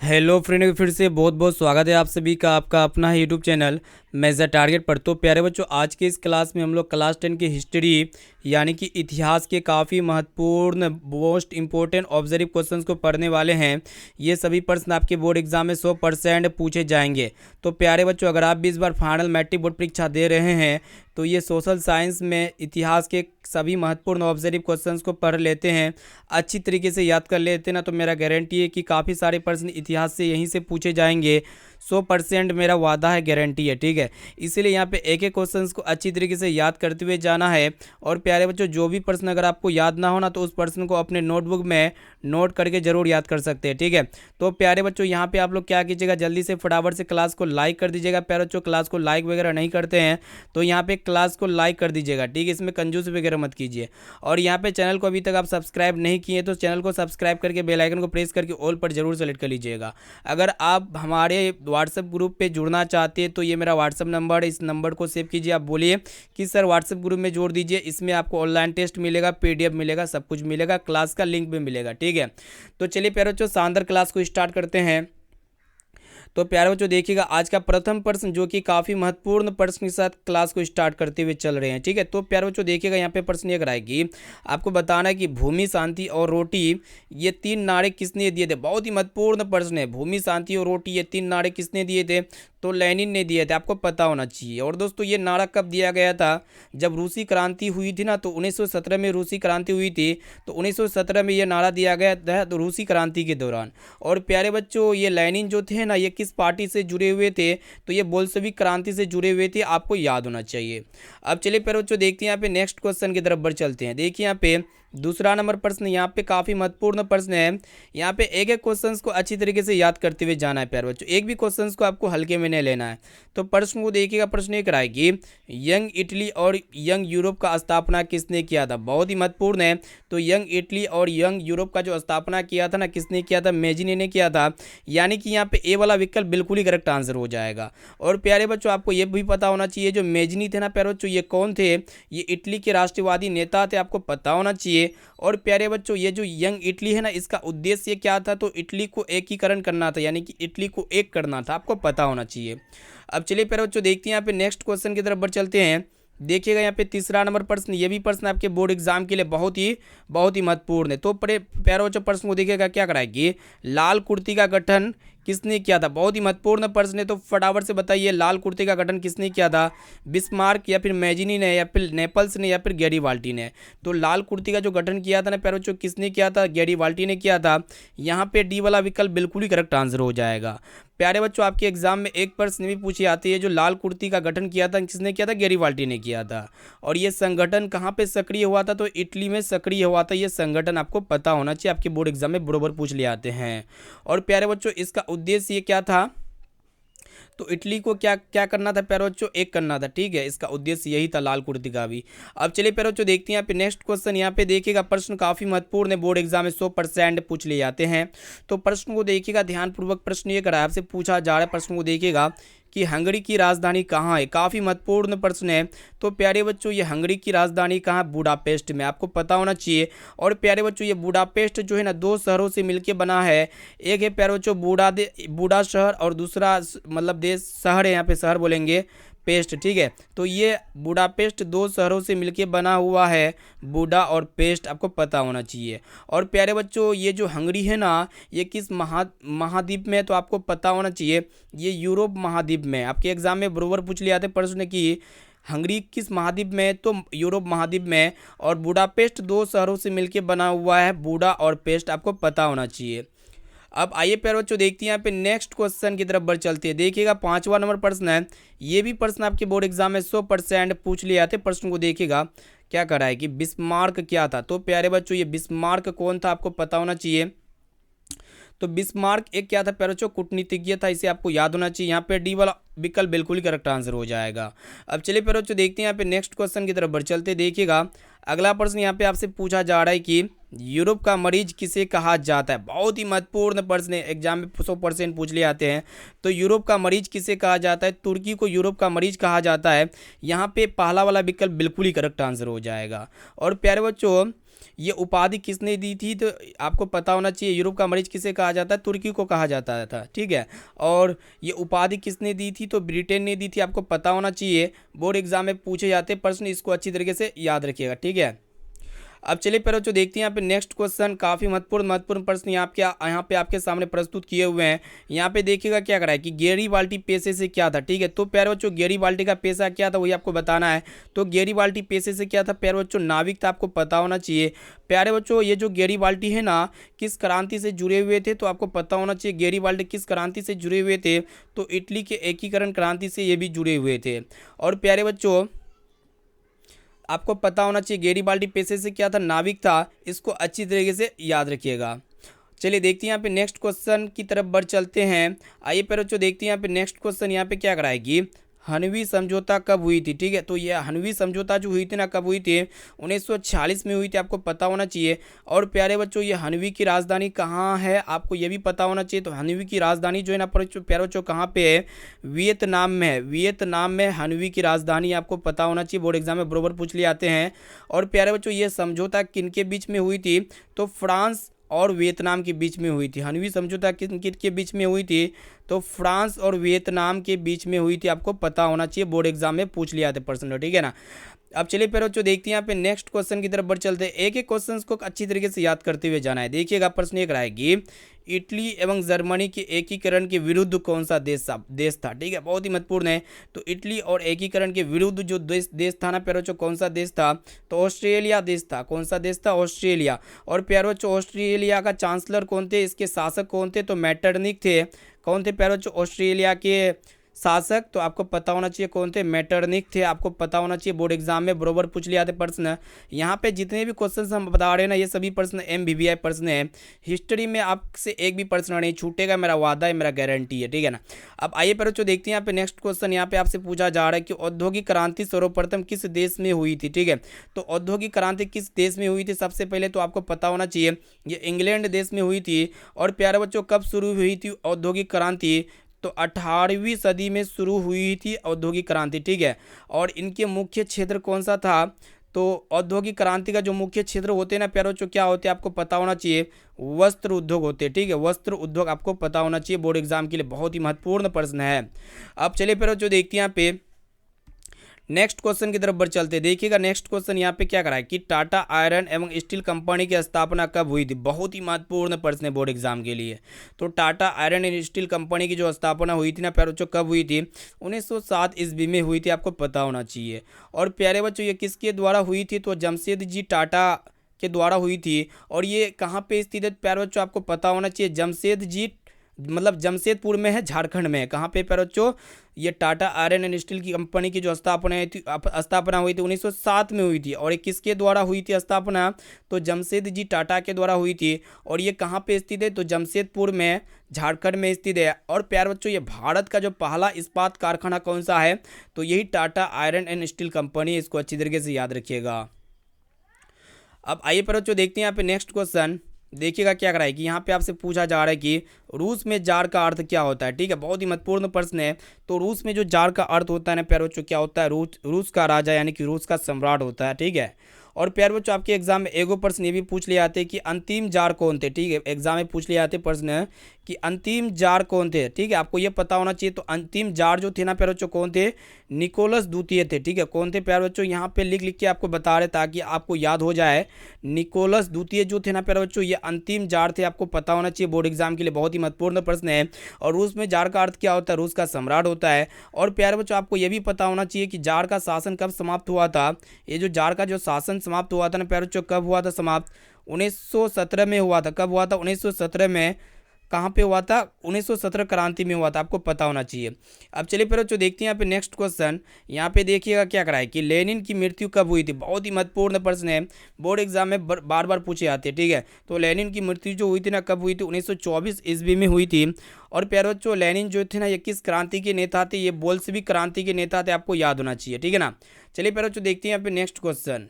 Hello friend, फिर से बहुत बहुत स्वागत है आप सभी का आपका अपना है यूट्यूब चैनल मेजर टारगेट पर। तो प्यारे बच्चों, आज के इस क्लास में हम लोग क्लास 10 की हिस्ट्री यानी कि इतिहास के काफ़ी महत्वपूर्ण मोस्ट इंपॉर्टेंट ऑब्जर्व क्वेश्चंस को पढ़ने वाले हैं। ये सभी प्रश्न आपके बोर्ड एग्जाम में 100% पूछे जाएंगे। तो प्यारे बच्चों, अगर आप भी इस बार फाइनल मैट्रिक बोर्ड परीक्षा दे रहे हैं तो ये सोशल साइंस में इतिहास के सभी महत्वपूर्ण ऑब्जर्व क्वेश्चंस को पढ़ लेते हैं, अच्छी तरीके से याद कर लेते हैं ना, तो मेरा गारंटी है कि काफ़ी सारे प्रश्न इतिहास से यहीं से पूछे जाएंगे। 100% मेरा वादा है, गारंटी है, ठीक है। इसीलिए यहाँ पे एक एक क्वेश्चंस को अच्छी तरीके से याद करते हुए जाना है। और प्यारे बच्चों, जो भी प्रश्न अगर आपको याद ना हो ना, तो उस प्रश्न को अपने नोटबुक में नोट करके जरूर याद कर सकते हैं, ठीक है। तो प्यारे बच्चों, यहाँ पे आप लोग क्या कीजिएगा, जल्दी से फटाफट से क्लास को लाइक कर दीजिएगा। प्यारे बच्चों, क्लास को लाइक वगैरह नहीं करते हैं तो यहाँ पे क्लास को लाइक कर दीजिएगा, ठीक है। इसमें कंजूस वगैरह मत कीजिए। और यहाँ पे चैनल को अभी तक आप सब्सक्राइब नहीं किए तो चैनल को सब्सक्राइब करके बेल आइकन को प्रेस करके ऑल पर जरूर सेलेक्ट कर लीजिएगा। अगर आप हमारे व्हाट्सएप ग्रुप पे जुड़ना चाहते हैं तो ये मेरा व्हाट्सएप नंबर है, इस नंबर को सेव कीजिए। आप बोलिए कि सर व्हाट्सएप ग्रुप में जोड़ दीजिए, इसमें आपको ऑनलाइन टेस्ट मिलेगा, पीडीएफ मिलेगा, सब कुछ मिलेगा, क्लास का लिंक भी मिलेगा, ठीक है। तो चलिए प्यारे बच्चों, शानदार क्लास को स्टार्ट करते हैं। तो प्यारे बच्चों देखिएगा, आज का प्रथम प्रश्न जो कि काफ़ी महत्वपूर्ण प्रश्न के साथ क्लास को स्टार्ट करते हुए चल रहे हैं, ठीक है। तो प्यारे बच्चों देखिएगा, यहाँ पे प्रश्न ये कराएगी, आपको बताना है कि भूमि, शांति और रोटी ये तीन नारे किसने दिए थे। बहुत ही महत्वपूर्ण प्रश्न है। भूमि, शांति और रोटी ये तीन नारे किसने दिए थे, तो लेनिन ने दिए थे, आपको पता होना चाहिए। और दोस्तों, ये नारा कब दिया गया था, जब रूसी क्रांति हुई थी ना, तो 1917 में रूसी क्रांति हुई थी। तो 1917 में ये नारा दिया गया था, तो रूसी क्रांति के दौरान। और प्यारे बच्चों, ये लेनिन जो थे ना, ये किस पार्टी से जुड़े हुए थे, तो ये बोल्शेविक क्रांति से जुड़े हुए थे, आपको याद होना चाहिए। अब चलिए प्यारे बच्चों देखते हैं, यहाँ पे नेक्स्ट क्वेश्चन की तरफ बढ़ चलते हैं। देखिए यहाँ पे दूसरा नंबर प्रश्न, यहाँ पे काफ़ी महत्वपूर्ण प्रश्न है। यहाँ पे एक एक क्वेश्चंस को अच्छी तरीके से याद करते हुए जाना है प्यारे बच्चों, एक भी क्वेश्चंस को आपको हल्के में नहीं लेना है। तो प्रश्न को देखिएगा, प्रश्न ये कराएगी, यंग इटली और यंग यूरोप का स्थापना किसने किया था। बहुत ही महत्वपूर्ण है। तो यंग इटली और यंग यूरोप का जो स्थापना किया था ना, किसने किया था, मेजिनी ने किया था। यानी कि यहाँ पे ए वाला विकल्प बिल्कुल ही करेक्ट आंसर हो जाएगा। और प्यारे बच्चों, आपको ये भी पता होना चाहिए, जो मेजिनी थे ना प्यारे बच्चों, ये कौन थे, ये इटली के राष्ट्रवादी नेता थे, आपको पता होना चाहिए। और प्यारे बच्चों, ये जो यंग इटली है ना, इसका उद्देश्य क्या था, तो इटली को एकीकरण करना था, यानी कि इटली को एक करना था, आपको पता होना चाहिए। अब चलिए प्यारे बच्चों देखते हैं, यहाँ पे नेक्स्ट क्वेश्चन की तरफ बढ़ चलते हैं। देखिएगा यहाँ पे तीसरा नंबर प्रश्न, ये भी प्रश्न आपके बोर्ड एग्जाम के लिए बहुत ही महत्वपूर्ण है। तो प्यारे बच्चों, प्रश्न को देखिएगा, क्या कराएगी, लाल कुर्ती का गठन किसने किया था। बहुत ही महत्वपूर्ण प्रश्न है, तो फटाफट से बताइए, लाल कुर्ती का गठन किसने किया था, बिस्मार्क या फिर मेजिनी ने या फिर नेपल्स ने या फिर गैरीबाल्टी ने। तो लाल कुर्ती का जो गठन किया था ना प्यारे बच्चों, किसने किया था, गैरीबाल्टी ने किया था। यहाँ पे डी वाला विकल्प बिल्कुल ही करेक्ट आंसर हो जाएगा। प्यारे बच्चों, आपके एग्जाम में एक प्रश्न भी पूछी आती है, जो लाल कुर्ती का गठन किया था किसने किया था, गैरीबाल्टी ने किया था। और ये संगठन कहाँ पे सक्रिय हुआ था, तो इटली में सक्रिय हुआ था। ये संगठन आपको पता होना चाहिए, आपके बोर्ड एग्जाम में बरोबर पूछ ले आते हैं। और प्यारे बच्चों, इसका उद्देश्य ये क्या था, तो इटली को क्या क्या करना था प्यारे बच्चों, एक करना था, ठीक है। इसका उद्देश्य यही था लाल कुर्ती का भी। अब चलिए प्यारे बच्चों देखते हैं यहाँ पे नेक्स्ट क्वेश्चन। यहाँ पे देखिएगा, प्रश्न काफ़ी महत्वपूर्ण है, बोर्ड एग्जाम में 100% पूछ लिए जाते हैं। तो प्रश्न को देखिएगा ध्यानपूर्वक, प्रश्न ये करा आपसे पूछा जा रहा है। प्रश्न को देखिएगा कि हंगरी की राजधानी कहाँ है, काफ़ी महत्वपूर्ण प्रश्न है। तो प्यारे बच्चों, ये हंगरी की राजधानी कहाँ है, बुडापेस्ट में, आपको पता होना चाहिए। और प्यारे बच्चों, ये बुडापेस्ट जो है ना, दो शहरों से मिलके बना है। एक है प्यारे बच्चों बूडा शहर, और दूसरा मतलब देश शहर है, यहाँ पे शहर बोलेंगे पेस्ट, ठीक है। तो ये बुडापेस्ट दो शहरों से मिलके बना हुआ है, बूडा और पेस्ट, आपको पता होना चाहिए। और प्यारे बच्चों, ये जो हंगरी है ना, ये किस महाद्वीप में है, तो आपको पता होना चाहिए, ये यूरोप महाद्वीप में। आपके एग्जाम में बरोबर पूछ लिया आते प्रश्न की हंगरी किस महाद्वीप में है, तो यूरोप महाद्वीप में। और बुडापेस्ट दो शहरों से मिलके बना हुआ है, बूडा और पेस्ट, आपको पता होना चाहिए। अब आइए प्यारे बच्चों देखते हैं, यहाँ पे नेक्स्ट क्वेश्चन की तरफ बढ़ चलते हैं। देखिएगा, 5वां नंबर प्रश्न है। ये भी प्रश्न आपके बोर्ड एग्जाम में 100% पूछ लिए जाते। प्रश्न को देखिएगा, क्या करा है कि बिस्मार्क क्या था। तो प्यारे बच्चों, ये बिस्मार्क कौन था, आपको पता होना चाहिए। तो बिस्मार्क एक क्या था प्यारे बच्चों, कूटनीतिज्ञ था, इसे आपको याद होना चाहिए। यहाँ पे डी वाला विकल्प बिल्कुल ही करेक्ट आंसर हो जाएगा। अब चलिए प्यारे बच्चों देखते हैं, यहाँ पे नेक्स्ट क्वेश्चन की तरफ बढ़ चलते। देखिएगा, अगला प्रश्न यहाँ पे आपसे पूछा जा रहा है कि यूरोप का मरीज किसे कहा जाता है। बहुत ही महत्वपूर्ण प्रश्न है, एग्जाम में 100% पूछ लिए आते हैं। तो यूरोप का मरीज किसे कहा जाता है, तुर्की को यूरोप का मरीज कहा जाता है। यहाँ पे पहला वाला विकल्प बिल्कुल ही करेक्ट आंसर हो जाएगा। और प्यारे बच्चों, ये उपाधि किसने दी थी, तो आपको पता होना चाहिए यूरोप का मरीज किसे कहा जाता है, तुर्की को कहा जाता था, ठीक है। और ये उपाधि किसने दी थी, तो ब्रिटेन ने दी थी, आपको पता होना चाहिए, बोर्ड एग्जाम में पूछे जाते प्रश्न, इसको अच्छी तरीके से याद रखिएगा, ठीक है। अब चलिए पहले जो देखते हैं यहाँ पे नेक्स्ट क्वेश्चन, काफ़ी महत्वपूर्ण प्रश्न यहाँ पे आपके सामने प्रस्तुत किए हुए हैं। यहाँ पे देखिएगा क्या करा है कि गैरीबाल्टी पेशे से क्या था, ठीक है। तो प्यारे बच्चों गैरीबाल्टी का पेशा क्या था वही आपको बताना है। तो गैरीबाल्टी पेशे से क्या था प्यारे बच्चों, नाविक था, आपको पता होना चाहिए। प्यारे बच्चों ये जो गैरीबाल्टी है ना, किस क्रांति से जुड़े हुए थे, तो आपको पता होना चाहिए गैरीबाल्टी किस क्रांति से जुड़े हुए थे, तो इटली के एकीकरण क्रांति से ये भी जुड़े हुए थे। और प्यारे बच्चों आपको पता होना चाहिए गैरीबाल्टी पेशे से क्या था, नाविक था, इसको अच्छी तरीके से याद रखिएगा। चलिए देखते हैं यहाँ पे नेक्स्ट क्वेश्चन की तरफ बढ़ चलते हैं। आइए पहले बच्चों देखते हैं यहाँ पे नेक्स्ट क्वेश्चन यहाँ पे क्या कराएगी, हनवी समझौता कब हुई थी, ठीक है। तो ये हनवी समझौता जो हुई थी ना, कब हुई थी, 1946 में हुई थी, आपको पता होना चाहिए। और प्यारे बच्चों ये हनवी की राजधानी कहाँ है, आपको ये भी पता होना चाहिए। तो हनवी की राजधानी जो है ना प्यारे बच्चों कहाँ पे है, वियतनाम में है, वियतनाम में हनवी की राजधानी आपको पता होना चाहिए, बोर्ड एग्जाम में बरोबर पूछ लिए आते हैं। और प्यारे बच्चों ये समझौता किनके बीच में हुई थी, तो फ्रांस और वियतनाम के बीच में हुई थी। हनवी समझौता किन किन के बीच में हुई थी, तो फ्रांस और वियतनाम के बीच में हुई थी, आपको पता होना चाहिए, बोर्ड एग्जाम में पूछ लिया था पर्सन, ठीक है ना। अब चलिए फिर बच्चों देखते हैं यहाँ पे नेक्स्ट क्वेश्चन की तरफ बढ़ चलते हैं। एक एक क्वेश्चन को अच्छी तरीके से याद करते हुए जाना है। देखिएगा प्रश्न एक रहेगी, इटली एवं जर्मनी के एकीकरण के विरुद्ध कौन सा देश था, ठीक है, बहुत ही महत्वपूर्ण है। तो इटली और एकीकरण के विरुद्ध जो देश था ना प्यारे बच्चों, कौन सा देश था, तो ऑस्ट्रेलिया देश था। कौन सा देश था, ऑस्ट्रेलिया। और प्यारे बच्चों ऑस्ट्रेलिया का चांसलर कौन थे, इसके शासक कौन थे, तो मेटरनिख थे। कौन थे प्यारे बच्चों ऑस्ट्रेलिया के शासक, तो आपको पता होना चाहिए कौन थे, मेटरनिख थे, आपको पता होना चाहिए, बोर्ड एग्जाम में बरोबर पूछ लिया थे प्रश्न। यहाँ पे जितने भी क्वेश्चन हम बता रहे हैं ना, ये सभी प्रश्न MBBI प्रश्न है। हिस्ट्री में आपसे एक भी प्रश्न नहीं छूटेगा, मेरा वादा है, मेरा गारंटी है, ठीक है ना। अब आइए पर बच्चों देखते हैं यहाँ पे नेक्स्ट क्वेश्चन, यहाँ पे आपसे पूछा जा रहा है कि औद्योगिक क्रांति सर्वप्रथम किस देश में हुई थी, ठीक है। तो औद्योगिक क्रांति किस देश में हुई थी, सबसे पहले तो आपको पता होना चाहिए ये इंग्लैंड देश में हुई थी। और प्यारे बच्चों कब शुरू हुई थी औद्योगिक क्रांति, तो 18वीं सदी में शुरू हुई थी औद्योगिक क्रांति, ठीक है। और इनके मुख्य क्षेत्र कौन सा था, तो औद्योगिक क्रांति का जो मुख्य क्षेत्र होते हैं ना प्यारे बच्चों, क्या होते हैं आपको पता होना चाहिए, वस्त्र उद्योग होते हैं, ठीक है, वस्त्र उद्योग आपको पता होना चाहिए, बोर्ड एग्जाम के लिए बहुत ही महत्वपूर्ण प्रश्न है। अब चलिए प्यारे बच्चों देखते हैं यहाँ पे नेक्स्ट क्वेश्चन की तरफ बढ़ चलते हैं। देखिएगा नेक्स्ट क्वेश्चन यहाँ पे क्या करा है कि टाटा आयरन एवं स्टील कंपनी की स्थापना कब हुई थी, बहुत ही महत्वपूर्ण प्रश्न है बोर्ड एग्जाम के लिए। तो Tata iron and steel company की जो स्थापना हुई थी ना प्यारे बच्चों, कब हुई थी, 1907 ईस्वी में हुई थी, आपको पता होना चाहिए। और प्यारे बच्चों ये किसके द्वारा हुई थी, तो जमशेदजी टाटा के द्वारा हुई थी। और ये कहाँ पे स्थित है प्यारे बच्चों, आपको पता होना चाहिए, जमशेदजी मतलब जमशेदपुर में है, झारखंड में है। कहाँ पे प्यारे बच्चों, ये टाटा आयरन एंड स्टील की कंपनी की जो स्थापना हुई थी 1907 में हुई थी। और ये किसके द्वारा हुई थी स्थापना, तो जमशेदजी टाटा के द्वारा हुई थी। और ये कहाँ पे स्थित है, तो जमशेदपुर में, झारखंड में स्थित है। और प्यारे बच्चों ये भारत का जो पहला इस्पात कारखाना कौन सा है, तो यही Tata iron and steel company, इसको अच्छी तरीके से याद रखिएगा। अब आइए पर बच्चों देखते हैं यहाँ पे नेक्स्ट क्वेश्चन। देखिएगा क्या करा है कि यहाँ पे आपसे पूछा जा रहा है कि रूस में जार का अर्थ क्या होता है, ठीक है, बहुत ही महत्वपूर्ण प्रश्न है। तो रूस में जो जार का अर्थ होता है ना प्यारे बच्चों, क्या होता है, रूस का राजा यानी कि रूस का सम्राट होता है, ठीक है। और प्यारे बच्चों आपके एग्जाम में एगो प्रश्न ये भी पूछ लिए आते हैं कि अंतिम जार कौन थे, ठीक है, एग्जाम में पूछ लिए आते प्रश्न कि अंतिम जार कौन थे, ठीक है, आपको ये पता होना चाहिए। तो अंतिम जार जो थे ना प्यारे बच्चों कौन थे, निकोलस द्वितीय थे, ठीक है। कौन थे प्यारे बच्चों, यहाँ पे लिख लिख के आपको बता रहे ताकि आपको याद हो जाए। निकोलस द्वितीय जो थे ना प्यारे बच्चों, ये अंतिम जार थे, आपको पता होना चाहिए, बोर्ड एग्जाम के लिए बहुत ही महत्वपूर्ण प्रश्न है। और रूस में जार का अर्थ क्या होता है, रूस का सम्राट होता है। और प्यारे बच्चों आपको ये भी पता होना चाहिए कि जार का शासन कब समाप्त हुआ था। ये जो जार का जो शासन समाप्त हुआ था ना प्यारे बच्चों, कब हुआ था समाप्त, 1917 में हुआ था। कब हुआ था, 1917 में। कहाँ पे हुआ था, 1917 क्रांति में हुआ था, आपको पता होना चाहिए। अब चलिए फिर बच्चों देखते हैं यहाँ पे नेक्स्ट क्वेश्चन। यहाँ पे देखिएगा क्या करा है कि लेनिन की मृत्यु कब हुई थी, बहुत ही महत्वपूर्ण प्रश्न है, बोर्ड एग्जाम में बार बार पूछे आते हैं, ठीक है। तो लेनिन की मृत्यु जो हुई थी ना, कब हुई थी, 1924 ईस्वी में हुई थी। और प्यारे बच्चों लेनिन जो थे ना, ये किस क्रांति के नेता थे, ये बोल्शेविक क्रांति के नेता थे, आपको याद होना चाहिए, ठीक है ना। चलिए प्यारे बच्चों देखते हैं यहाँ पे नेक्स्ट क्वेश्चन।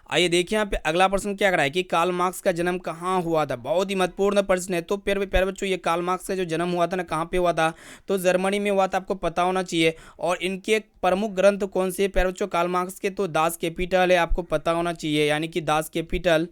आइए देखिए यहाँ पे अगला प्रश्न क्या करा है कि कार्ल मार्क्स का जन्म कहाँ हुआ था। बहुत ही महत्वपूर्ण प्रश्न है। तो प्यारे प्यारे बच्चों, ये कार्ल मार्क्स का जो जन्म हुआ था ना, कहाँ पे हुआ था, तो जर्मनी में हुआ था, आपको पता होना चाहिए। और इनके प्रमुख ग्रंथ कौन से प्यारे बच्चों कार्ल मार्क्स के, तो दास कैपिटल है, आपको पता होना चाहिए, यानी कि दास कैपिटल।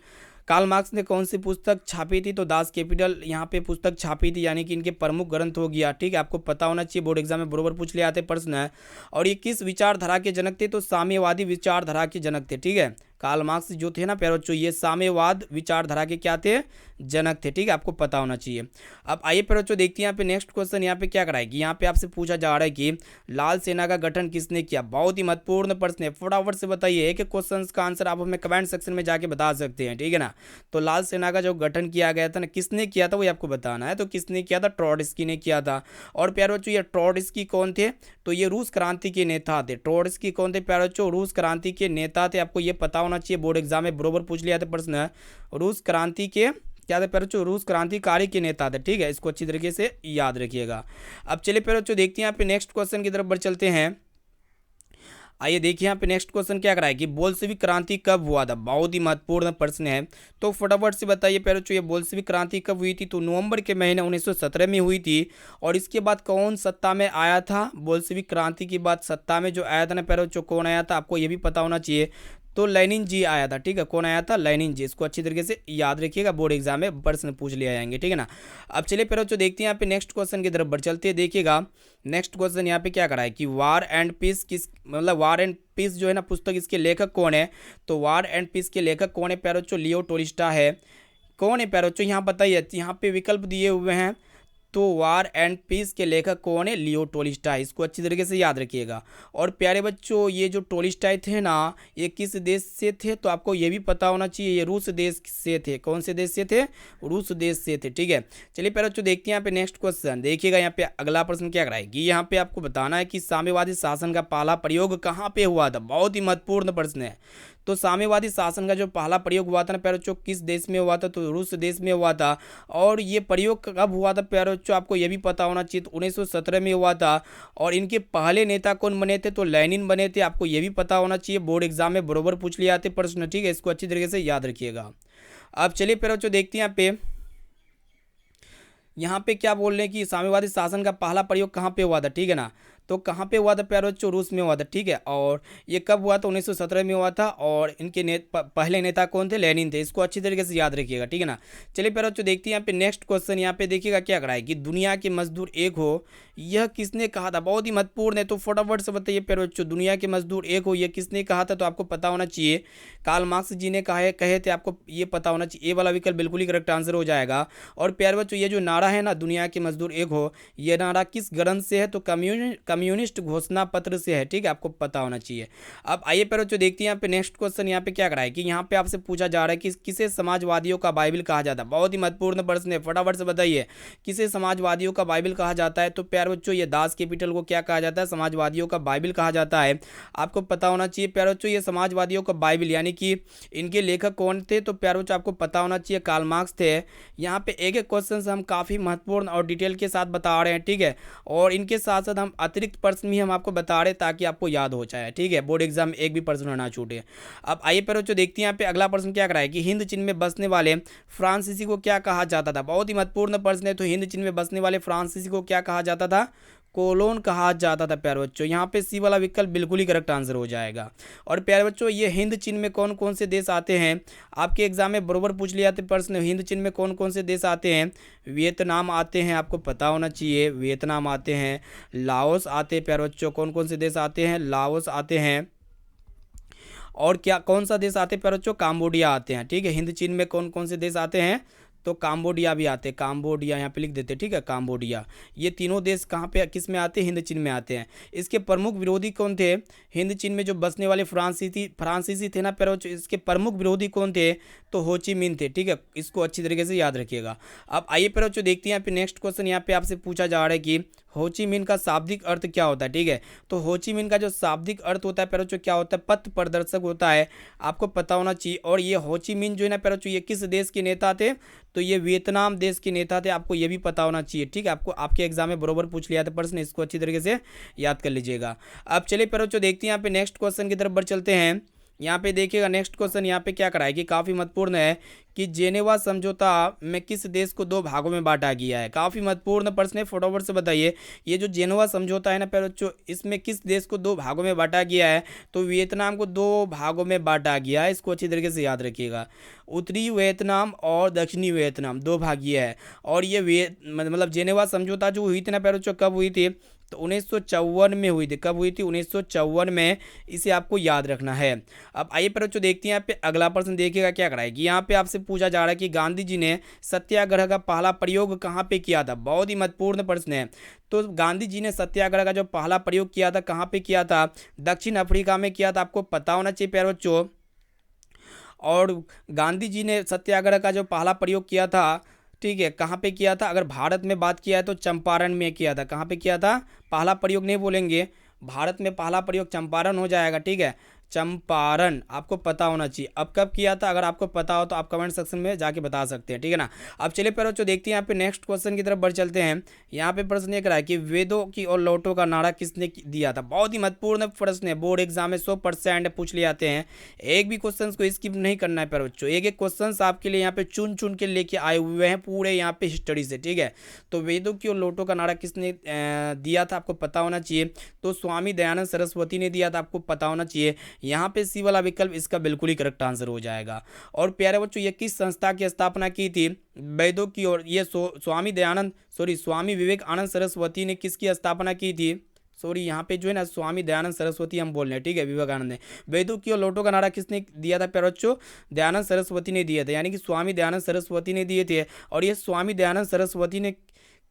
कार्ल मार्क्स ने कौन सी पुस्तक छापी थी, तो दास कैपिटल यहाँ पे पुस्तक छापी थी, यानी कि इनके प्रमुख ग्रंथ हो गया। ठीक है, आपको पता होना चाहिए, बोर्ड एग्जाम में बरोबर पूछ लिया आते प्रश्न है। और ये किस विचारधारा के जनक थे, तो साम्यवादी विचारधारा के जनक थे। ठीक है, कार्ल मार्क्स जो थे ना प्यारे बच्चों, ये साम्यवाद विचारधारा के क्या थे, जनक थे। ठीक है, आपको पता होना चाहिए। अब आइए प्यारे बच्चों देखते हैं यहाँ पे नेक्स्ट क्वेश्चन यहाँ पे क्या कराएगी। यहाँ पे आपसे पूछा जा रहा है कि लाल सेना का गठन किसने किया। बहुत ही महत्वपूर्ण प्रश्न है, फटाफट से बताइए। एक एक क्वेश्चन का आंसर आप हमें कमेंट सेक्शन में जाके बता सकते हैं, ठीक है ना। तो लाल सेना का जो गठन किया गया था ना, किसने किया था, वो आपको बताना है। तो किसने किया था, ट्रॉट्स्की ने किया था। और प्यारे बच्चों ये ट्रॉट्स्की कौन थे, तो ये रूस क्रांति के नेता थे। ट्रॉट्स्की कौन थे प्यारे बच्चों, रूस क्रांति के नेता थे। आपको ये पता होना चाहिए, बोर्ड एग्जाम में बरोबर पूछ लिया था प्रश्न है। रूस क्रांति के क्या थे प्यारे बच्चों, रूस क्रांतिकारी के नेता थे। ठीक है, इसको अच्छी तरीके से याद रखिएगा। अब चलिए प्यारे बच्चों देखते हैं यहाँ पे नेक्स्ट क्वेश्चन की तरफ बढ़ चलते हैं। आइए देखिए यहाँ पे नेक्स्ट क्वेश्चन क्या कराए कि बोल्शेविक क्रांति कब हुआ था। बहुत ही महत्वपूर्ण प्रश्न है, तो फटाफट से बताइए प्यारे बच्चों, ये बोल्शेविक क्रांति कब हुई थी, तो नवंबर के महीने 1917 में हुई थी। और इसके बाद कौन सत्ता में आया था, बोल्शेविक क्रांति के बाद सत्ता में जो आया था ना प्यारे बच्चों, कौन आया था, आपको ये भी पता होना चाहिए। तो लेनिन जी आया था। ठीक है, कौन आया था, लेनिन जी। इसको अच्छी तरीके से याद रखिएगा, बोर्ड एग्जाम में प्रश्न पूछ लिया जाएंगे, ठीक है ना। अब चलिए फिर बच्चों देखते हैं यहाँ पे नेक्स्ट क्वेश्चन की तरफ बढ़ चलते हैं। देखिएगा नेक्स्ट क्वेश्चन यहाँ पे क्या करा है कि वार एंड पीस किस, मतलब वार एंड पीस जो है ना पुस्तक, इसके लेखक कौन है। तो वार एंड पीस के लेखक कौन है प्यारे बच्चों, लियो टोल्स्टॉय है। कौन है प्यारे बच्चों, यहाँ बताइए, यहाँ पे विकल्प दिए हुए हैं। तो वार एंड पीस के लेखक कौन है, लियो टोल्स्टॉय। इसको अच्छी तरीके से याद रखिएगा। और प्यारे बच्चों ये जो टोल्स्टॉय थे ना, ये किस देश से थे, तो आपको ये भी पता होना चाहिए, ये रूस देश से थे। कौन से देश से थे, रूस देश से थे। ठीक है, चलिए प्यारे बच्चों देखते हैं यहाँ पे नेक्स्ट क्वेश्चन। देखिएगा यहाँ पे अगला प्रश्न क्या कराएगी, यहाँ पे आपको बताना है कि साम्यवादी शासन का पहला प्रयोग कहाँ पे हुआ था। बहुत ही महत्वपूर्ण प्रश्न है। तो साम्यवादी शासन का जो पहला प्रयोग हुआ था ना प्यारे बच्चों, किस देश में हुआ था, तो रूस देश में हुआ था। और ये प्रयोग कब हुआ था प्यारे बच्चों, आपको ये भी पता होना चाहिए। तो 1917 में हुआ था। और इनके पहले नेता कौन बने थे, तो लेनिन बने थे। आपको ये भी पता होना चाहिए, बोर्ड एग्जाम में बरोबर पूछ लिया थे प्रश्न। ठीक है, इसको अच्छी तरीके से याद रखिएगा। अब चलिए प्यारे बच्चों देखते हैं यहाँ पे क्या बोल रहे हैं कि साम्यवादी शासन का पहला प्रयोग कहाँ पे हुआ था। ठीक है ना, तो कहाँ पे हुआ था प्यारे बच्चों, रूस में हुआ था। ठीक है, और ये कब हुआ था, 1917 में हुआ था। और इनके पहले नेता कौन थे, लेनिन थे। इसको अच्छी तरीके से याद रखिएगा, ठीक है ना। चलिए प्यारे बच्चों देखते हैं यहाँ पे नेक्स्ट क्वेश्चन। यहाँ पे देखिएगा क्या कराए कि दुनिया के मजदूर एक हो, यह किसने कहा था। बहुत ही महत्वपूर्ण है, तो फटाफट से बताइए प्यारे बच्चों, दुनिया के मजदूर एक हो, यह किसने कहा था, तो आपको पता होना चाहिए, कार्ल मार्क्स जी ने कहे थे। आपको ये पता होना चाहिए, ए वाला विकल्प बिल्कुल ही करेक्ट आंसर हो जाएगा। और प्यारे बच्चों ये जो नारा है ना, दुनिया के मजदूर एक हो, ये नारा किस ग्रंथ से है, तो कम्युनिस्ट घोषणा पत्र से है। ठीक है, आपको पता होना चाहिए। अब आइए प्यारे बच्चों देखते हैं यहाँ पे नेक्स्ट क्वेश्चन। यहाँ पे क्या कराए कि यहाँ पे आपसे पूछा जा रहा है कि किसे समाजवादियों का बाइबल कहा जाता है। बहुत ही महत्वपूर्ण प्रश्न है, फटाफट से बताइए, किसे समाजवादियों का बाइबल कहा जाता है। तो प्यारे बच्चों ये दास कैपिटल को क्या कहा जाता है, समाजवादियों का बाइबल कहा जाता है। आपको पता होना चाहिए प्यारे बच्चों, ये समाजवादियों का बाइबल यानी कि इनके लेखक कौन थे, तो प्यारे बच्चों आपको पता होना चाहिए, कार्ल मार्क्स थे। यहाँ पे एक एक क्वेश्चन हम काफ़ी महत्वपूर्ण और डिटेल के साथ बता रहे हैं। ठीक है, और इनके साथ साथ हम अतिरिक्त प्रश्न भी हम आपको बता रहे हैं ताकि आपको याद हो जाए। ठीक है, बोर्ड एग्जाम में एक भी प्रश्न ना छूटे। अब आइए प्यारे बच्चों देखते हैं यहाँ पे अगला प्रश्न क्या कराए कि हिंद चीन में बसने वाले फ्रांसीसी को क्या कहा जाता था। बहुत ही महत्वपूर्ण प्रश्न है। तो हिंद चीन में बसने वाले फ्रांसीसी को क्या कहा जाता था, कोलोन कहा जाता था प्यारे बच्चों। यहाँ पे सी वाला विकल्प बिल्कुल ही करेक्ट आंसर हो जाएगा। और प्यारे बच्चों ये हिंद चीन में कौन कौन से देश आते हैं, आपके एग्जाम में बरोबर पूछ लिया था प्रश्न, हिंद चीन में कौन कौन से देश आते हैं। वियतनाम आते हैं, आपको पता होना चाहिए, वियतनाम आते हैं, लाओस आते हैं प्यारे बच्चों। कौन कौन से देश आते हैं, लाओस आते हैं। और क्या कौन सा देश आते हैं प्यारे बच्चों, काम्बोडिया आते हैं। ठीक है, हिंद चीन में कौन कौन से देश आते हैं, तो काम्बोडिया भी आते हैं, काम्बोडिया यहाँ पे लिख देते हैं। ठीक है, काम्बोडिया। ये तीनों देश कहाँ पे किस में आते हैं, हिंद चीन में आते हैं। इसके प्रमुख विरोधी कौन थे, हिंद चीन में जो बसने वाले फ्रांसीसी थे ना प्यारे बच्चों, इसके प्रमुख विरोधी कौन थे, तो हो ची मिन थे। ठीक है, इसको अच्छी तरीके से याद रखिएगा। अब आइए प्यारे बच्चों देखते हैं यहाँ पे नेक्स्ट क्वेश्चन। यहाँ पे आपसे पूछा जा रहा है कि हो ची मिन का शाब्दिक अर्थ क्या होता है। ठीक है, तो हो ची मिन का जो शाब्दिक अर्थ होता है प्यारे बच्चों क्या होता है, पथ प्रदर्शक होता है। आपको पता होना चाहिए। और ये हो ची मिन जो है ना प्यारे बच्चों, ये किस देश के नेता थे, तो ये वियतनाम देश के नेता थे। आपको ये भी पता होना चाहिए। ठीक है, आपको आपके एग्जाम में बरोबर पूछ लिया था प्रश्न, इसको अच्छी तरीके से याद कर लीजिएगा। अब चलिए प्यारे बच्चों देखते हैं यहाँ पे नेक्स्ट क्वेश्चन की तरफ बढ़ चलते हैं। यहाँ पे देखिएगा नेक्स्ट क्वेश्चन यहाँ पे क्या कराए कि काफ़ी महत्वपूर्ण है कि जेनेवा समझौता में किस देश को दो भागों में बांटा गया है। काफ़ी महत्वपूर्ण प्रश्न है, फटाफट से बताइए। ये जो जेनेवा समझौता है ना प्यारे बच्चों, इसमें किस देश को दो भागों में बांटा गया है? तो वियतनाम को दो भागों में बांटा गया है। इसको अच्छी तरीके से याद रखिएगा। उत्तरी वियतनाम और दक्षिणी वियतनाम दो भागीय है। और ये मतलब जेनेवा समझौता जो हुई थी ना प्यारे बच्चों, कब हुई थी? तो 1954 में हुई थी। कब हुई थी? 1954 में। इसे आपको याद रखना है। अब आइए पर बच्चों देखते हैं यहाँ पे अगला प्रश्न, देखिएगा क्या कराएगी। यहाँ पे आपसे पूछा जा रहा है कि गांधी जी ने सत्याग्रह का पहला प्रयोग कहाँ पे किया था। बहुत ही महत्वपूर्ण प्रश्न है। तो गांधी जी ने सत्याग्रह का जो पहला प्रयोग किया था कहाँ पे किया था? दक्षिण अफ्रीका में किया था। आपको पता होना चाहिए प्यारे बच्चों। और गांधी जी ने सत्याग्रह का जो पहला प्रयोग किया था, ठीक है, कहाँ पे किया था? अगर भारत में बात किया है तो चंपारण में किया था। कहाँ पे किया था? पहला प्रयोग नहीं बोलेंगे, भारत में पहला प्रयोग चंपारण हो जाएगा, ठीक है, चंपारण आपको पता होना चाहिए। अब कब किया था? अगर आपको पता हो तो आप कमेंट सेक्शन में जाके बता सकते हैं, ठीक है ना। अब चलिए प्यारे बच्चों देखते हैं यहाँ पे नेक्स्ट क्वेश्चन की तरफ बढ़ चलते हैं। यहाँ पे प्रश्न ये करा है कि वेदों की और लौटों का नारा किसने दिया था। बहुत ही महत्वपूर्ण प्रश्न है, बोर्ड एग्जाम में 100% पूछ लिए जाते हैं। एक भी क्वेश्चन को स्किप नहीं करना है प्यारे बच्चों। एक एक क्वेश्चन आपके लिए यहाँ पे चुन चुन के लेके आए हुए हैं पूरे यहाँ पे हिस्ट्री से, ठीक है। तो वेदों की और लौटों का नारा किसने दिया था? आपको पता होना चाहिए। तो स्वामी दयानंद सरस्वती ने दिया था, आपको पता होना चाहिए। यहाँ पे सी वाला विकल्प इसका बिल्कुल ही करेक्ट आंसर हो जाएगा। और प्यारे बच्चों ये किस संस्था की स्थापना की थी? वेदों की और ये स्वामी विवेकानंद सरस्वती ने किसकी स्थापना की थी? यहाँ पे जो है ना स्वामी दयानंद सरस्वती हम बोल रहे हैं, ठीक है, विवेकानंद ने। वेदों की और लौटों का नारा किसने दिया था प्यारे बच्चों? दयानंद सरस्वती ने दिया था, यानी कि स्वामी दयानंद सरस्वती ने दिए थे। और ये स्वामी दयानंद सरस्वती ने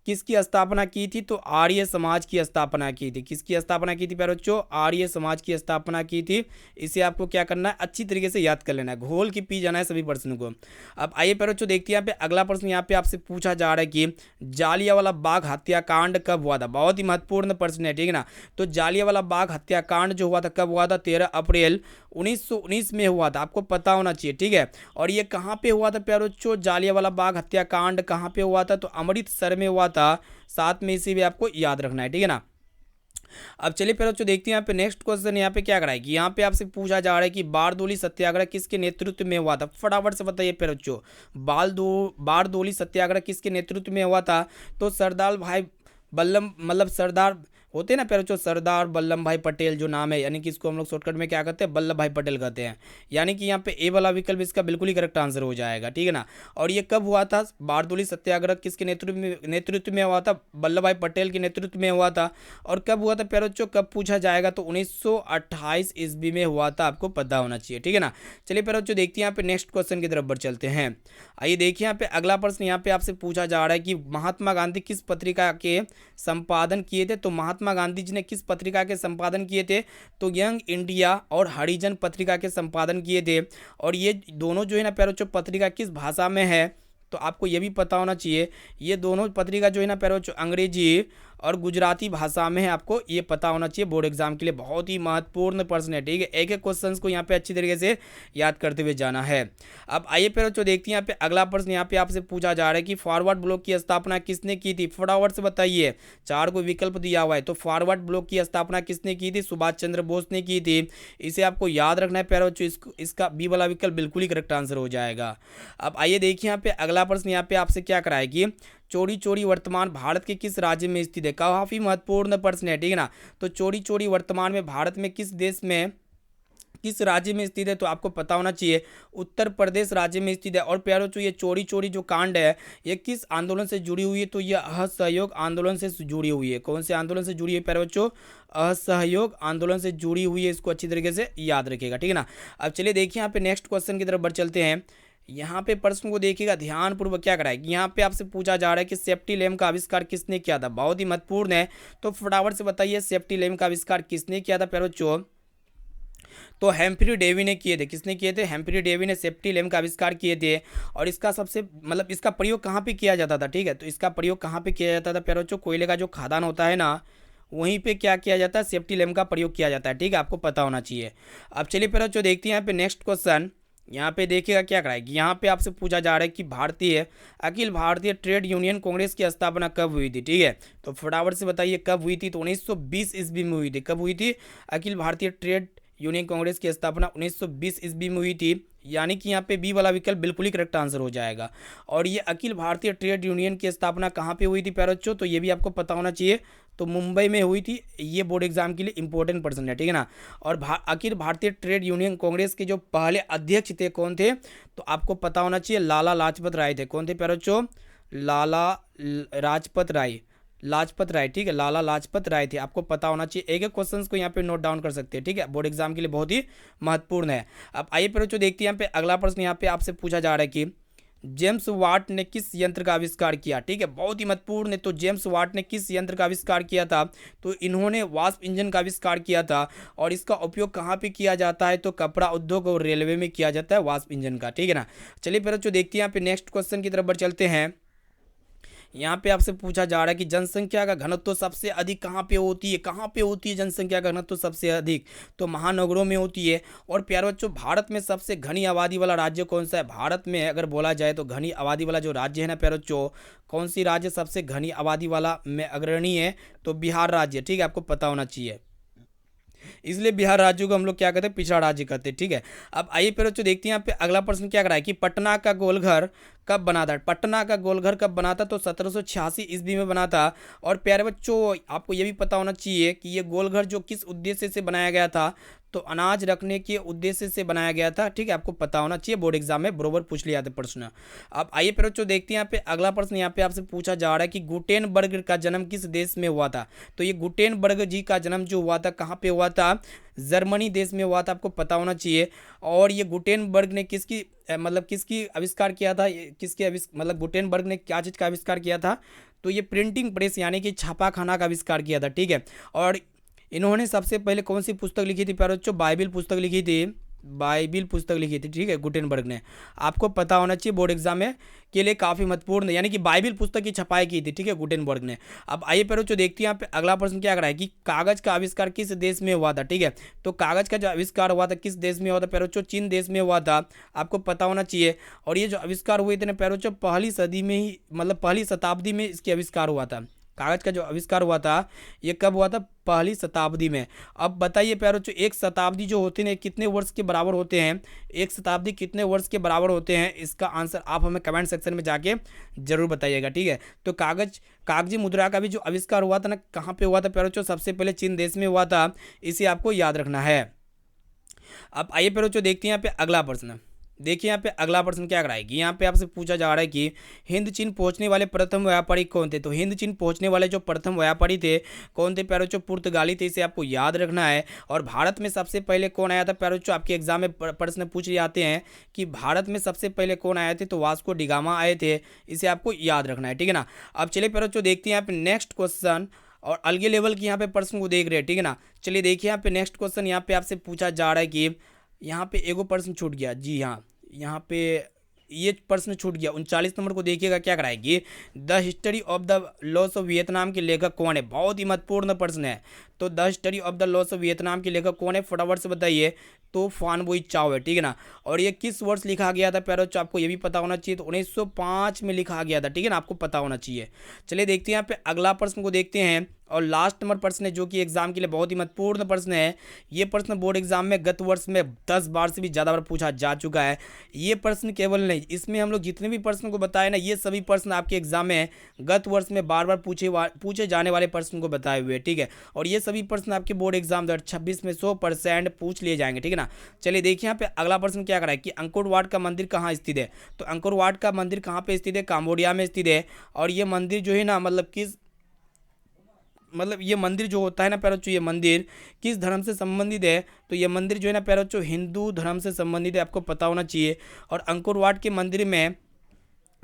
किसकी स्थापना की थी? तो आर्य समाज की स्थापना की थी। किसकी स्थापना की थी प्यारे बच्चों? आर्य समाज की स्थापना की थी। इसे आपको क्या करना है? अच्छी तरीके से याद कर लेना है, घोल के पी जाना है सभी प्रश्नों को। अब आइए प्यारे बच्चों देखते हैं यहाँ पे अगला प्रश्न। यहाँ पे आपसे पूछा जा रहा है कि जालियांवाला बाग हत्याकांड कब हुआ था। बहुत ही महत्वपूर्ण प्रश्न है, ठीक है ना। तो जालियांवाला बाग हत्याकांड जो हुआ था कब हुआ था? 13 अप्रैल 1919 में हुआ था। आपको पता होना चाहिए, ठीक है। और ये कहाँ पे हुआ था प्यारे बच्चों? जालियांवाला बाग हत्याकांड कहाँ पे हुआ था? तो अमृतसर में हुआ था। साथ में इसे भी आपको याद रखना है, ठीक है ना। अब चलिए फिर बच्चों देखते हैं यहाँ पे नेक्स्ट क्वेश्चन यहाँ पे क्या कराएगी। यहाँ पे आपसे पूछा जा रहा है कि बारदोली सत्याग्रह किसके नेतृत्व में हुआ था। फटाफट से बताइए फिर बच्चों, बारदोली सत्याग्रह किसके नेतृत्व में हुआ था? तो सरदार भाई सरदार होते हैं ना प्यारे बच्चों, सरदार वल्लभ भाई पटेल जो नाम है, यानी कि इसको हम लोग शॉर्टकट में क्या कहते हैं? वल्लभ भाई पटेल कहते हैं। यानी कि यहाँ पे ए वाला विकल्प इसका बिल्कुल ही करेक्ट आंसर हो जाएगा, ठीक है ना। और ये कब हुआ था? बारदोली सत्याग्रह किसके नेतृत्व में हुआ था? वल्लभ भाई पटेल के नेतृत्व में हुआ था। और कब हुआ था प्यारे बच्चों? कब पूछा जाएगा तो 1928 ईस्वी में हुआ था, आपको पता होना चाहिए, ठीक है ना। चलिए प्यारे बच्चों देखते हैं यहाँ पे नेक्स्ट क्वेश्चन की तरफ बढ़ चलते हैं। आइए देखिए यहाँ पे अगला प्रश्न यहाँ पे आपसे पूछा जा रहा है कि महात्मा गांधी किस पत्रिका के संपादन किए थे। तो महात्मा गांधी जी ने किस पत्रिका के संपादन किए थे? तो यंग इंडिया और हरिजन पत्रिका के संपादन किए थे। और ये दोनों जो है ना प्यारे बच्चों पत्रिका किस भाषा में है? तो आपको ये भी पता होना चाहिए। ये दोनों पत्रिका जो है ना प्यारे बच्चों अंग्रेजी और गुजराती भाषा में है, आपको ये पता होना चाहिए। बोर्ड एग्जाम के लिए बहुत ही महत्वपूर्ण प्रश्न है, ठीक है। एक एक क्वेश्चन को यहाँ पे अच्छी तरीके से याद करते हुए जाना है। अब आइए फिर बच्चों देखते हैं यहाँ पे अगला प्रश्न। यहाँ पे आपसे पूछा जा रहा है कि फॉरवर्ड ब्लॉक की स्थापना किसने की थी। फटाफट से बताइए, 4 को विकल्प दिया हुआ है। तो फॉरवर्ड ब्लॉक की स्थापना किसने की थी? सुभाष चंद्र बोस ने की थी। इसे आपको याद रखना है प्यारे बच्चों, इसका बी वाला विकल्प बिल्कुल ही करेक्ट आंसर हो जाएगा। अब आइए देखिए यहाँ पे अगला प्रश्न यहाँ पे आपसे क्या कराएगी। चौरी चौरी वर्तमान भारत के किस राज्य में स्थित है। काफी महत्वपूर्ण प्रश्न है, ठीक है ना। तो चौरी चौरी वर्तमान में भारत में किस देश में किस राज्य में स्थित है? तो आपको पता होना चाहिए उत्तर प्रदेश राज्य में स्थित है। और प्यारो जो ये चोरी चोरी जो कांड है ये किस आंदोलन से जुड़ी हुई है? तो ये असहयोग आंदोलन से जुड़ी हुई है। कौन से आंदोलन से जुड़ी है प्यारे बच्चों? असहयोग आंदोलन से जुड़ी हुई है। इसको अच्छी तरीके से याद रखिएगा, ठीक है ना। अब चलिए देखिए यहाँ पे नेक्स्ट क्वेश्चन की तरफ बढ़ चलते हैं। यहाँ पे प्रश्न को देखिएगा ध्यानपूर्वक क्या कराएगी। यहाँ पे आपसे पूछा जा रहा है कि सेफ्टी लैम्प का आविष्कार किसने किया था। बहुत ही महत्वपूर्ण है, तो फटाफट से बताइए सेफ्टी लैम्प का आविष्कार किसने किया था प्यारे बच्चों? तो हेम्फ्री डेवी ने किए थे। किसने किए थे? हेम्फ्री डेवी ने सेफ्टी लैम्प का आविष्कार किए थे। और इसका सबसे इसका प्रयोग कहाँ पे किया जाता था, ठीक है। तो इसका प्रयोग कहाँ पे किया जाता था प्यारे बच्चों? कोयले का जो खदान होता है ना, वहीं पे क्या किया जाता है? सेफ्टी लैम्प का प्रयोग किया जाता है, ठीक है, आपको पता होना चाहिए। अब चलिए प्यारे बच्चों देखते हैं यहाँ पे नेक्स्ट क्वेश्चन। यहाँ पे देखिएगा क्या कराएगी। यहाँ पे आपसे पूछा जा रहा है कि अखिल भारतीय ट्रेड यूनियन कांग्रेस की स्थापना कब हुई थी, ठीक है। तो फटाफट से बताइए कब हुई थी। तो 1920 ईस्वी में हुई थी। कब हुई थी? अखिल भारतीय ट्रेड यूनियन कांग्रेस की स्थापना 1920 ईस्वी में हुई थी, यानी कि यहाँ पे बी वाला विकल्प बिल्कुल ही करेक्ट आंसर हो जाएगा। और ये अखिल भारतीय ट्रेड यूनियन की स्थापना कहाँ पे हुई थी प्यारे बच्चों, तो ये भी आपको पता होना चाहिए, तो मुंबई में हुई थी। ये बोर्ड एग्जाम के लिए इंपॉर्टेंट पर्सन है, ठीक है ना। और अखिल भारतीय ट्रेड यूनियन कांग्रेस के जो पहले अध्यक्ष थे कौन थे, तो आपको पता होना चाहिए लाला लाजपत राय थे। कौन थे प्यारे बच्चों, लाजपत राय, ठीक है, लाला लाजपत राय थे, आपको पता होना चाहिए। एक एक क्वेश्चंस को यहाँ पे नोट डाउन कर सकते हैं, ठीक है, बोर्ड एग्जाम के लिए बहुत ही महत्वपूर्ण है। अब आइए प्यारे बच्चों देखते हैं यहाँ पे अगला प्रश्न यहाँ पे आपसे पूछा जा रहा है कि जेम्स वाट ने किस यंत्र का आविष्कार किया, ठीक है, बहुत ही महत्वपूर्ण है। तो जेम्स वाट ने किस यंत्र का आविष्कार किया था, तो इन्होंने वाष्प इंजन का आविष्कार किया था। और इसका उपयोग कहाँ पे किया जाता है, तो कपड़ा उद्योग और रेलवे में किया जाता है वाष्प इंजन का, ठीक है ना। चलिए फिर जो देखते हैं यहाँ पे नेक्स्ट क्वेश्चन की तरफ बढ़ चलते हैं। यहाँ पे आपसे पूछा जा रहा है कि जनसंख्या का घनत्व सबसे अधिक कहाँ पे होती है, कहाँ पे होती है जनसंख्या का घनत्व सबसे अधिक, तो महानगरों में होती है। और प्यारे बच्चों भारत में सबसे घनी आबादी वाला राज्य कौन सा है, भारत में अगर बोला जाए तो घनी आबादी वाला जो राज्य है ना प्यारे बच्चों, कौन सी राज्य सबसे घनी आबादी वाला में अग्रणी है, तो बिहार राज्य, ठीक है, आपको पता होना चाहिए। इसलिए बिहार राज्य को हम लोग क्या कहते हैं, पिछड़ा राज्य कहते हैं, ठीक है। अब आइए फिर बच्चों देखते हैं यहाँ पे अगला प्रश्न क्या करा है कि पटना का गोलघर कब बना था, पटना का गोलघर कब बना था, तो 1786 ईस्वी में बना था। और प्यारे बच्चों आपको ये भी पता होना चाहिए कि ये गोलघर जो किस उद्देश्य से बनाया गया था, तो अनाज रखने के उद्देश्य से बनाया गया था, ठीक है, आपको पता होना चाहिए, बोर्ड एग्जाम में बरोबर पूछ लिया था प्रश्न। अब आइए फिर बच्चों देखते हैं यहाँ पे अगला प्रश्न यहाँ पे आपसे पूछा जा रहा है कि गुटेनबर्ग का जन्म किस देश में हुआ था, तो ये गुटेनबर्ग जी का जन्म जो हुआ था कहाँ पे हुआ था, जर्मनी देश में हुआ था, आपको पता होना चाहिए। और ये गुटेनबर्ग ने किसकी मतलब किसकी आविष्कार किया था, मतलब गुटेनबर्ग ने क्या चीज़ का आविष्कार किया था, तो ये प्रिंटिंग प्रेस यानी कि छापाखाना का आविष्कार किया था, ठीक है। और इन्होंने सबसे पहले कौन सी पुस्तक लिखी थी प्यारे बच्चों, बाइबिल पुस्तक लिखी थी, बाइबिल पुस्तक लिखी थी, ठीक है, गुटेनबर्ग ने, आपको पता होना चाहिए, बोर्ड एग्जाम में के लिए काफ़ी महत्वपूर्ण है, यानी कि बाइबिल पुस्तक की छपाई की थी, ठीक है, गुटेनबर्ग ने। अब आइए प्यारे बच्चों देखते हैं यहाँ पे अगला प्रश्न क्या करा है कि कागज का आविष्कार किस देश में हुआ था, ठीक है, तो कागज का जो आविष्कार हुआ था किस देश में हुआ था प्यारे बच्चों, चीन देश में हुआ था, आपको पता होना चाहिए। और ये जो आविष्कार हुए थे ना प्यारे बच्चों, पहली सदी में ही मतलब पहली शताब्दी में इसके आविष्कार हुआ था। कागज का जो आविष्कार हुआ था ये कब हुआ था, पहली शताब्दी में। अब बताइए प्यारे बच्चों एक शताब्दी जो होते हैं कितने वर्ष के बराबर होते हैं, एक शताब्दी कितने वर्ष के बराबर होते हैं, इसका आंसर आप हमें कमेंट सेक्शन में जाके जरूर बताइएगा, ठीक है। तो कागजी मुद्रा का भी जो आविष्कार हुआ था ना कहाँ पे हुआ था प्यारे बच्चों, सबसे पहले चीन देश में हुआ था, इसे आपको याद रखना है। अब आइए प्यारे बच्चों देखते हैं यहाँ पे अगला प्रश्न। देखिए यहाँ पे अगला प्रश्न क्या कराएगी, यहाँ पे आपसे पूछा जा रहा है कि हिंद चीन पहुंचने वाले प्रथम व्यापारी कौन थे, तो हिंद चीन पहुंचने वाले जो प्रथम व्यापारी थे कौन थे प्यारे बच्चों, पुर्तगाली थे, इसे आपको याद रखना है। और भारत में सबसे पहले कौन आया था प्यारे बच्चों, आपके एग्जाम में प्रश्न पूछ जाते हैं कि भारत में सबसे पहले कौन आए थे, तो वास्को डिगामा आए थे, इसे आपको याद रखना है, ठीक है ना। अब चलिए प्यारे बच्चों देखते हैं यहाँ पे नेक्स्ट क्वेश्चन, और अलगे लेवल की यहाँ पे प्रश्न को देख रहे हैं, ठीक है ना। चलिए देखिए यहाँ पे नेक्स्ट क्वेश्चन यहाँ पे आपसे पूछा जा रहा है कि यहाँ पे एगो प्रश्न छूट गया, जी हाँ, यहाँ पे ये प्रश्न छूट गया। 39 नंबर को देखिएगा क्या कराएगी, the history of the loss of Vietnam के लेखक कौन है, बहुत ही महत्वपूर्ण प्रश्न है। तो the history of the loss of Vietnam के लेखक कौन है, फटाफट से बताइए, तो फान बोई चाओ है, ठीक है ना। और ये किस वर्ष लिखा गया था प्यारे बच्चों, आपको ये भी पता होना चाहिए, तो 1905 में लिखा गया था, ठीक है ना, आपको पता होना चाहिए। चलिए देखते हैं यहाँ पे अगला प्रश्न को देखते हैं, और लास्ट नंबर प्रश्न है जो कि एग्जाम के लिए बहुत ही महत्वपूर्ण प्रश्न है। ये प्रश्न बोर्ड एग्जाम में गत वर्ष में 10 बार से भी ज़्यादा बार पूछा जा चुका है। ये प्रश्न केवल नहीं, इसमें हम लोग जितने भी प्रश्न को बताए ना, ये सभी प्रश्न आपके एग्जाम में गत वर्ष में बार बार पूछे जाने वाले प्रश्न को बताए हुए, ठीक है। और ये सभी प्रश्न आपके बोर्ड एग्जाम 2026 में 100% पूछ लिए जाएंगे, ठीक है ना। चलिए देखिए यहाँ पे अगला प्रश्न क्या करा है कि अंकोर वाट का मंदिर कहाँ स्थित है, तो अंकोर वाट का मंदिर कहाँ पे स्थित है, काम्बोडिया में स्थित है। और ये मंदिर जो है ना मतलब ये मंदिर जो होता है ना प्यारे बच्चों, ये मंदिर किस धर्म से संबंधित है, तो ये मंदिर जो है ना प्यारे बच्चों हिंदू धर्म से संबंधित है, आपको पता होना चाहिए। और अंकोर वाट के मंदिर में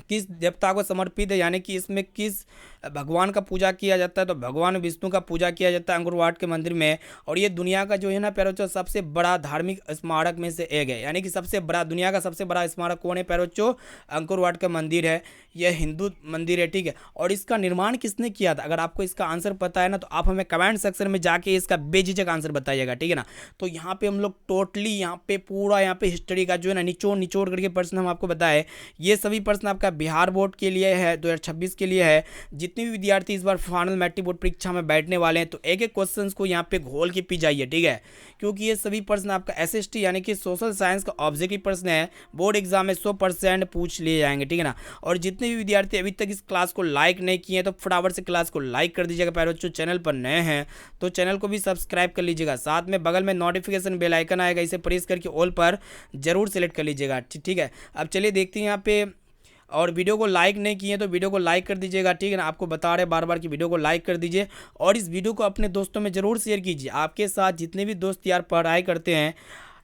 किस देवता को समर्पित है, यानी कि इसमें किस भगवान का पूजा किया जाता है, तो भगवान विष्णु का पूजा किया जाता है अंकुर वाट के मंदिर में। और ये दुनिया का जो है ना प्यारे बच्चों सबसे बड़ा धार्मिक स्मारक में से एक है, यानी कि सबसे बड़ा दुनिया का सबसे बड़ा स्मारक कौन है प्यारे बच्चों, अंकुर वाट का मंदिर है, यह हिंदू मंदिर है, ठीक है। और इसका निर्माण किसने किया था, अगर आपको इसका आंसर पता है ना, तो आप हमें कमेंट सेक्शन में जाके इसका बेझिझक आंसर बताइएगा, ठीक है ना। तो यहाँ पे हम लोग टोटली यहाँ पे पूरा यहाँ पे हिस्ट्री का जो है ना निचोड़ करके प्रश्न हम आपको बताए। ये सभी प्रश्न आपका बिहार बोर्ड के लिए है, 2026 के लिए है। जितने भी विद्यार्थी इस बार फाइनल मैट्रिक बोर्ड परीक्षा में बैठने वाले हैं तो एक एक क्वेश्चन को यहाँ पे घोल के पी जाइए, ठीक है, क्योंकि ये सभी प्रश्न आपका एसएसटी यानी कि सोशल साइंस का ऑब्जेक्टिव प्रश्न है, बोर्ड एग्जाम में 100% पूछ लिए जाएंगे, ठीक है ना। और जितने भी विद्यार्थी अभी तक इस क्लास को लाइक नहीं किए हैं तो फटाफट से क्लास को लाइक कर दीजिएगा। प्यारे बच्चों, चैनल पर नए हैं तो चैनल को भी सब्सक्राइब कर लीजिएगा, साथ में बगल में नोटिफिकेशन बेल आइकन आएगा, इसे प्रेस करके ऑल पर जरूर सेलेक्ट कर लीजिएगा, ठीक है। अब चलिए देखते हैं यहाँ पे, और वीडियो को लाइक नहीं किए तो वीडियो को लाइक कर दीजिएगा, ठीक है ना। आपको बता रहे बार बार कि वीडियो को लाइक कर दीजिए और इस वीडियो को अपने दोस्तों में ज़रूर शेयर कीजिए। आपके साथ जितने भी दोस्त यार पढ़ाई करते हैं,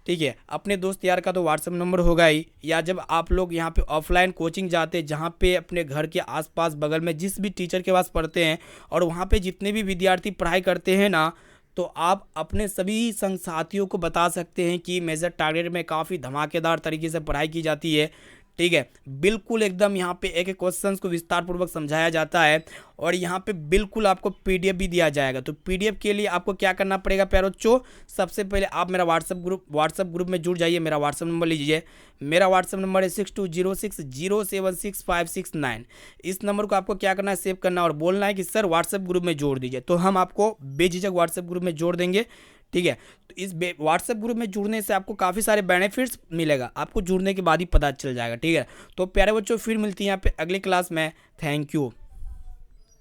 ठीक है, अपने दोस्त यार का तो व्हाट्सएप नंबर होगा ही, या जब आप लोग यहाँ पे ऑफलाइन कोचिंग जाते हैं जहाँ पे अपने घर के आसपास बगल में जिस भी टीचर के पास पढ़ते हैं और वहाँ पे जितने भी विद्यार्थी पढ़ाई करते हैं ना, तो आप अपने सभी संग साथियों को बता सकते हैं कि मेजर टारगेट में काफ़ी धमाकेदार तरीके से पढ़ाई की जाती है, ठीक है। बिल्कुल एकदम यहाँ पे एक एक क्वेश्चन को विस्तार पूर्वक समझाया जाता है और यहाँ पे बिल्कुल आपको पीडीएफ भी दिया जाएगा। तो पीडीएफ के लिए आपको क्या करना पड़ेगा प्यारे बच्चों, सबसे पहले आप मेरा व्हाट्सएप ग्रुप में जुड़ जाइए। मेरा व्हाट्सएप नंबर लीजिए, मेरा व्हाट्सएप नंबर है 6206076569। इस नंबर को आपको क्या करना है, सेव करना और बोलना है कि सर व्हाट्सएप ग्रुप में जोड़ दीजिए, तो हम आपको बेझिझक व्हाट्सएप ग्रुप में जोड़ देंगे, ठीक है। तो इस व्हाट्सएप ग्रुप में जुड़ने से आपको काफ़ी सारे बेनिफिट्स मिलेगा, आपको जुड़ने के बाद ही पता चल जाएगा, ठीक है। तो प्यारे बच्चों फिर मिलती हैं यहाँ पे अगली क्लास में। Thank you.